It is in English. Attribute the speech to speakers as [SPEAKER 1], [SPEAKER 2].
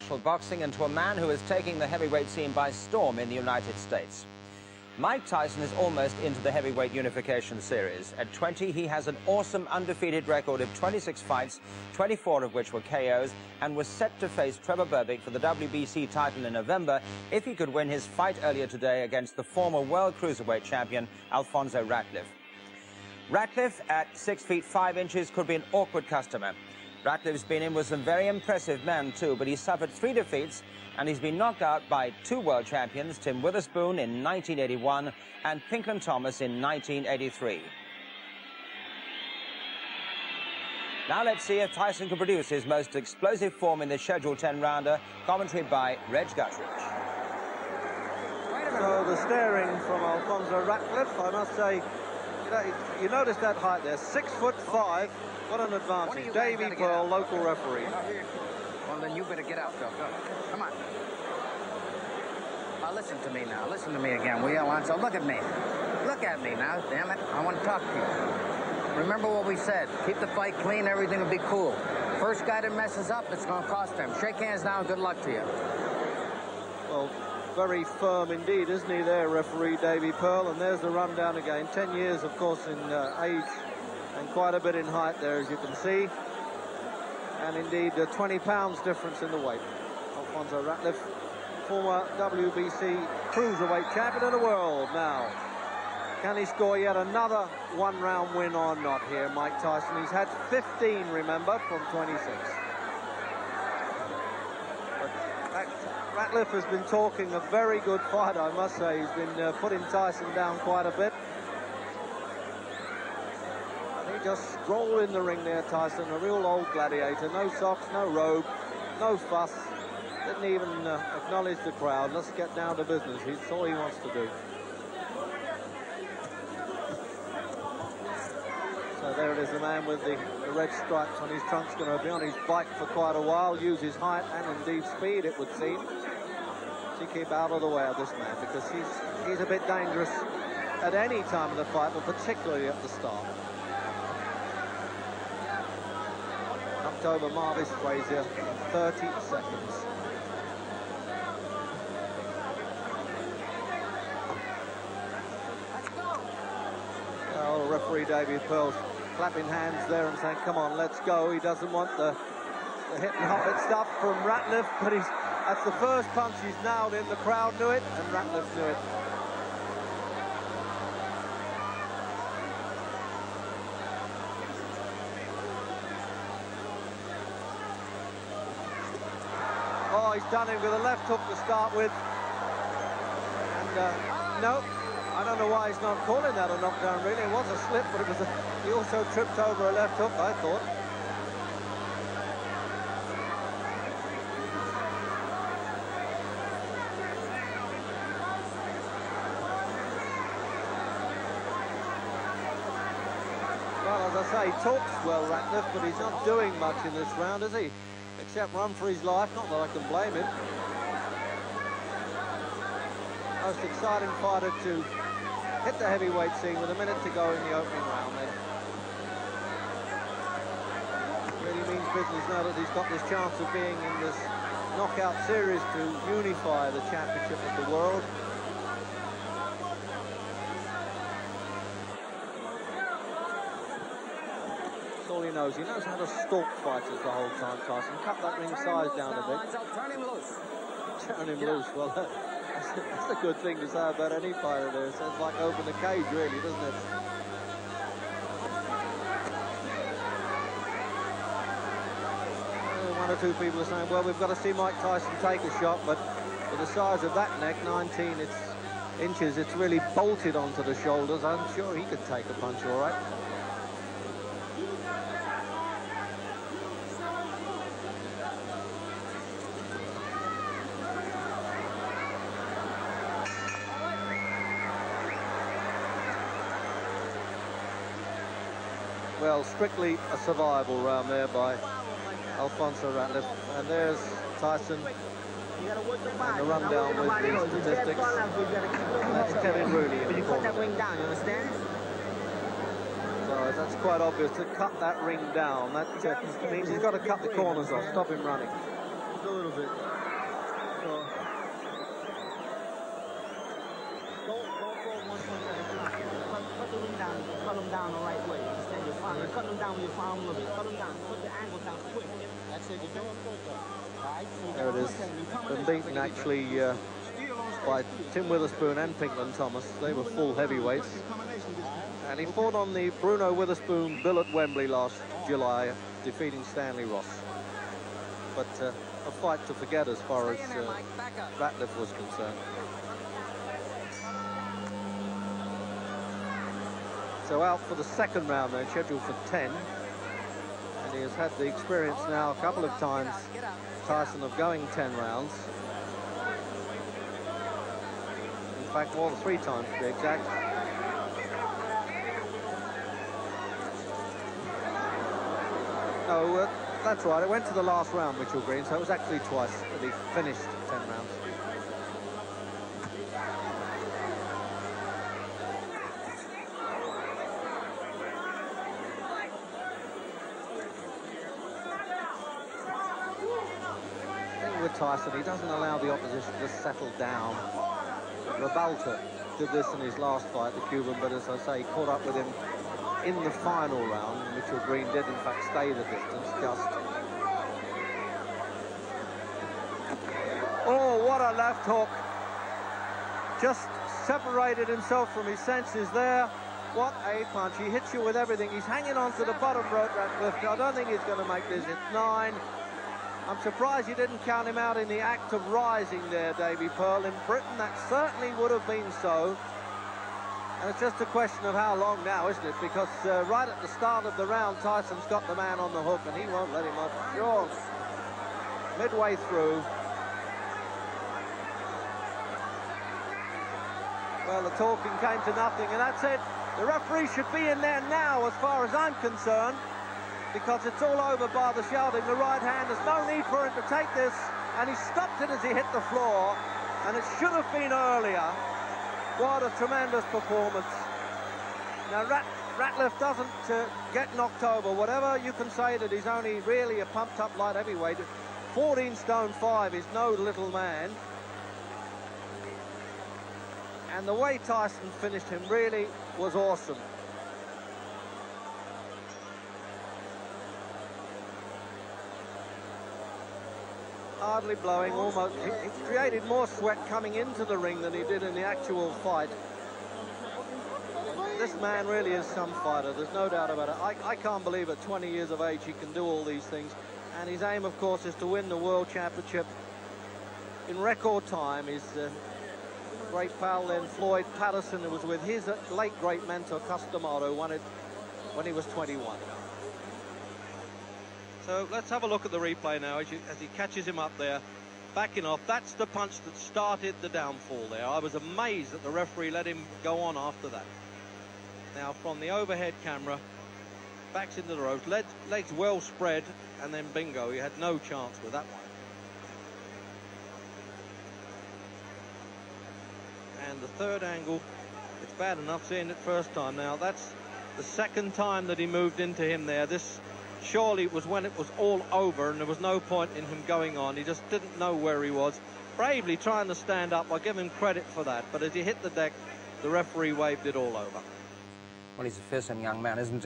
[SPEAKER 1] professional boxing and to a man who is taking the heavyweight scene by storm in the United States. Mike Tyson is almost into the heavyweight unification series. At 20, he has an awesome undefeated record of 26 fights, 24 of which were KOs, and was set to face Trevor Berbick for the WBC title in November if he could win his fight earlier today against the former world cruiserweight champion, Alfonso Ratliff. Ratliff, at 6 feet 5 inches, could be an awkward customer. Ratliff's been in with some very impressive men too, but he suffered 3 defeats and he's been knocked out by 2 world champions, Tim Witherspoon in 1981 and Pinklon Thomas in 1983. Now let's see if Tyson can produce his most explosive form in the scheduled 10-rounder. Commentary by Reg Guttridge.
[SPEAKER 2] So the staring from Alfonso Ratliff, I must say, you notice that height there, 6'5". What an advantage. Davy Pearl, local referee.
[SPEAKER 3] Well, then you better get out, Phil. Go. Come on. Now, listen to me now. Listen to me again, will you, Alonso? Look at me. Look at me now, damn it. I want to talk to you. Remember what we said. Keep the fight clean, everything will be cool. First guy that messes up, it's going to cost him. Shake hands now and good luck to you.
[SPEAKER 2] Well, very firm indeed, isn't he there, referee Davy Pearl? And there's the rundown again. 10 years, of course, in age and quite a bit in height there, as you can see. And indeed, 20 pounds difference in the weight. Alfonso Ratliff, former WBC cruiserweight champion of the world now. Can he score yet another one-round win or not here, Mike Tyson? He's had 15, remember, from 26. But Ratliff has been talking a very good fight, I must say. He's been putting Tyson down quite a bit. He just strolled in the ring there, Tyson, a real old gladiator. No socks, no robe, no fuss. Didn't even acknowledge the crowd. Let's get down to business. That's all he wants to do. So there it is, the man with the red stripes on his trunk's going to be on his bike for quite a while, use his height and indeed speed, it would seem, to keep out of the way of this man, because he's a bit dangerous at any time of the fight, but particularly at the start. Over Marvis Frazier in 30 seconds. Oh, referee Davy Pearl clapping hands there and saying, come on, let's go. He doesn't want the hit and hop it stuff from Ratliff, but that's the first punch he's nailed in. The crowd knew it, and Ratliff knew it. Oh, he's done him with a left hook to start with. And no, I don't know why he's not calling that a knockdown, really. It was a slip, but he also tripped over a left hook, I thought. Well, as I say, he talks well, Ratliff, but he's not doing much in this round, is he? Except run for his life, not that I can blame him. Most exciting fighter to hit the heavyweight scene with a minute to go in the opening round then. Really means business now that he's got this chance of being in this knockout series to unify the championship of the world. All he knows how to stalk fighters the whole time, Tyson. Cut that ring size down a bit.
[SPEAKER 3] Turn him loose.
[SPEAKER 2] Turn him loose. Well, that's a good thing to say about any fighter there. It sounds like open the cage, really, doesn't it? One or two people are saying, well, we've got to see Mike Tyson take a shot, but with the size of that neck, 19 inches, it's really bolted onto the shoulders. I'm sure he could take a punch all right. Well, strictly a survival round there by Alfonso Ratliff. And there's Tyson and the rundown with the statistics. That's Kevin Rooney in the corner.
[SPEAKER 3] Down, you understand?
[SPEAKER 2] So that's quite obvious, to cut that ring down. That means he's got to cut the corners off, stop him running.
[SPEAKER 4] A little bit. down the right way. Understand? You're fine. You're cutting them down with your palm a little bit. Cut them down. Put the angle down quick. That's it. You're doing good, though. All right? So
[SPEAKER 2] There it is. Been beaten actually by Tim Witherspoon and Pinklon Thomas. They were full heavyweights. And he fought on the Bruno Witherspoon bill at Wembley last July, defeating Stanley Ross. But a fight to forget as far as Ratliff was concerned. So out for the second round then, scheduled for 10. And he has had the experience now a couple of times, Tyson, of going 10 rounds. In fact, more than 3 times to be exact. No, that's right. It went to the last round, Mitchell Green, so it was actually twice that he finished 10 rounds. With Tyson, he doesn't allow the opposition to settle down. Rabalta did this in his last fight, the Cuban, but as I say, he caught up with him in the final round. Mitchell Green did in fact stay the distance just. Oh, what a left hook. Just separated himself from his senses there. What a punch. He hits you with everything. He's hanging on to the bottom rope, Ratliff. I don't think he's going to make this. It's 9. I'm surprised you didn't count him out in the act of rising there, Davy Pearl. In Britain, that certainly would have been so. And it's just a question of how long now, isn't it? Because right at the start of the round, Tyson's got the man on the hook, and he won't let him off. Sure. Midway through. Well, the talking came to nothing, and that's it. The referee should be in there now, as far as I'm concerned, because it's all over by the shouting. The right hand, there's no need for him to take this, and he stopped it as he hit the floor, and it should have been earlier. What a tremendous performance. Now, Ratliff doesn't get knocked over. Whatever you can say that he's only really a pumped-up light heavyweight, 14 stone 5 is no little man. And the way Tyson finished him really was awesome. Hardly blowing, almost. He created more sweat coming into the ring than he did in the actual fight. This man really is some fighter, there's no doubt about it. I can't believe at 20 years of age he can do all these things. And his aim, of course, is to win the World Championship in record time. His great pal then, Floyd Patterson, who was with his late great mentor, Customato, won it when he was 21. So let's have a look at the replay now as he catches him up there, backing off. That's the punch that started the downfall there. I was amazed that the referee let him go on after that. Now from the overhead camera, backs into the ropes, legs well spread, and then bingo, he had no chance with that one. And the third angle, it's bad enough seeing it first time. Now that's the second time that he moved into him there. This surely was when it was all over and there was no point in him going on. He just didn't know where he was. Bravely trying to stand up. I give him credit for that. But as he hit the deck, the referee waved it all over.
[SPEAKER 1] Well, he's a fearsome young man, isn't he?